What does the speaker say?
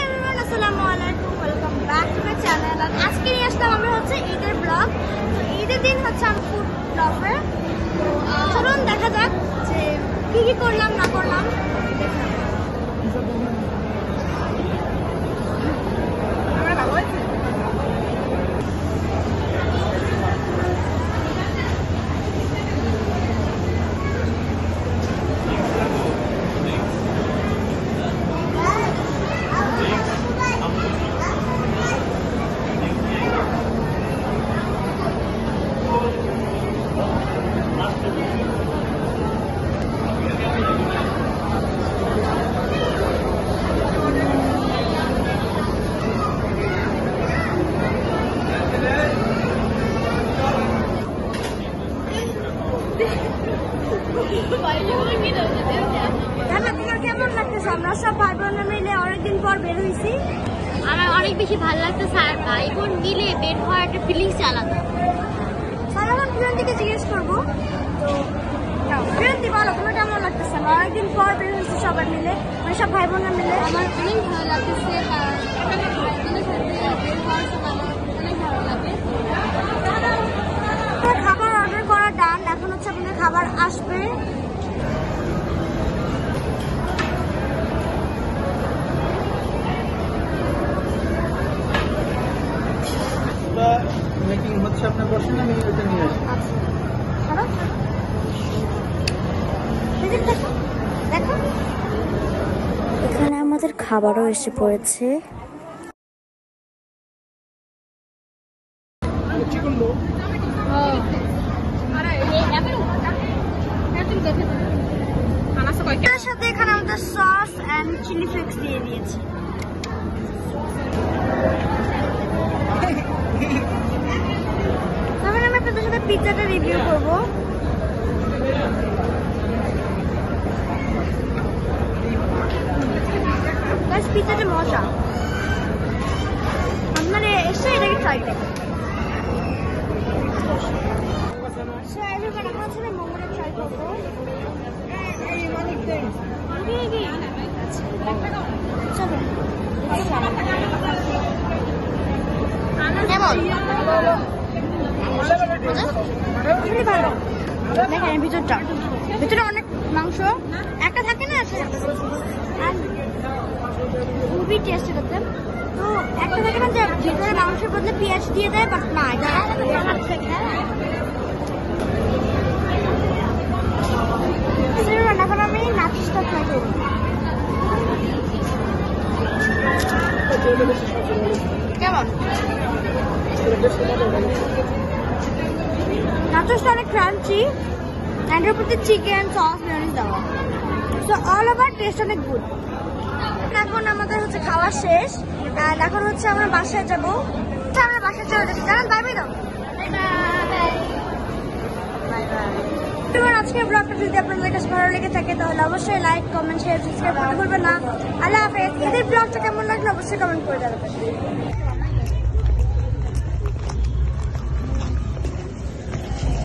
Everyone, আসসালামু আলাইকুম, welcome back to my channel. আর আজকে নিয়ে আসলাম আমরা হচ্ছে ঈদের ব্লগ। তো ঈদের দিন হচ্ছে আমি ফুড ব্লগার। তো চলুন দেখা যাক যে কি কি করলাম না করলাম। কেমন লাগতেছে? আমরা সব ভাই বোন মিলে অনেকদিন পর বের হয়েছি। আমার অনেক বেশি ভালো লাগতেছে। আর ভাই বোন মিলে বের হওয়ার একটা ফিলিংস আলাদা। সারাক্ষণ প্রিয়ন্তিকে জিজ্ঞেস করবো। তো প্রিয়ন্তি বলো, তোমার কেমন লাগতেছে? আমরা অনেকদিন পর বের হয়েছি সবাই মিলে, মানে সব ভাই বোনরা মিলে। আমার অনেক ভালো লাগতেছে, কারণ ভাই বোনের সাথে বের হওয়ার সময় আমার অনেক ভালো লাগে। খাবার অর্ডার করা ডান, এখন হচ্ছে আপনাদের খাবার আসবে। মেকিং হচ্ছে, আপনার বসেন, আমি এটা নিয়ে আসি। দেখো, এখানে আমাদের খাবারও এসে পড়েছে। তার সাথে এখানে আমাদের সস এন্ড চিলি ফ্লেক্স দিয়ে দিয়েছে। তারপরে আমি আপনাদের সাথে পিৎজাটা রিভিউ করবো। পিৎজাটা মজা, আপনারা এসে এটাকে ট্রাই করবেন। মোমোটা ট্রাই করবো। কেমন? ভালো। দেখেন ভিতরে অনেক মাংস একটা থাকে না, খুবই টেস্টি করতে। তো একটা থাকে না যে ভিতরে মাংসের বদলে পেঁয়াজ দিয়ে দেয়, বাট না, এটা এখন আমি নাচিসটা ট্রাই করবো। কেমন? নাচোসটা অনেক ক্রাঞ্চি, এর প্রতি চিকেন সস মেয়োনিজ দেওয়া। সো অল ওভার টেস্ট অনেক গুড। এখন আমাদের হচ্ছে খাওয়া শেষ, আর এখন হচ্ছে আমরা বাসায় যাবো। আমরা বাসায় চলে যাচ্ছি, জানেন? বাই বাই দাও। আজকের ব্লগটা যদি আপনাদের কাছে ভালো লেগে থাকে তাহলে অবশ্যই লাইক, কমেন্ট, শেয়ার, সাবস্ক্রাইব করতে ভুলবেন না। আল্লাহ হাফেজ। ঈদের ব্লগটা কেমন লাগলো অবশ্যই কমেন্ট করে জানাবেন।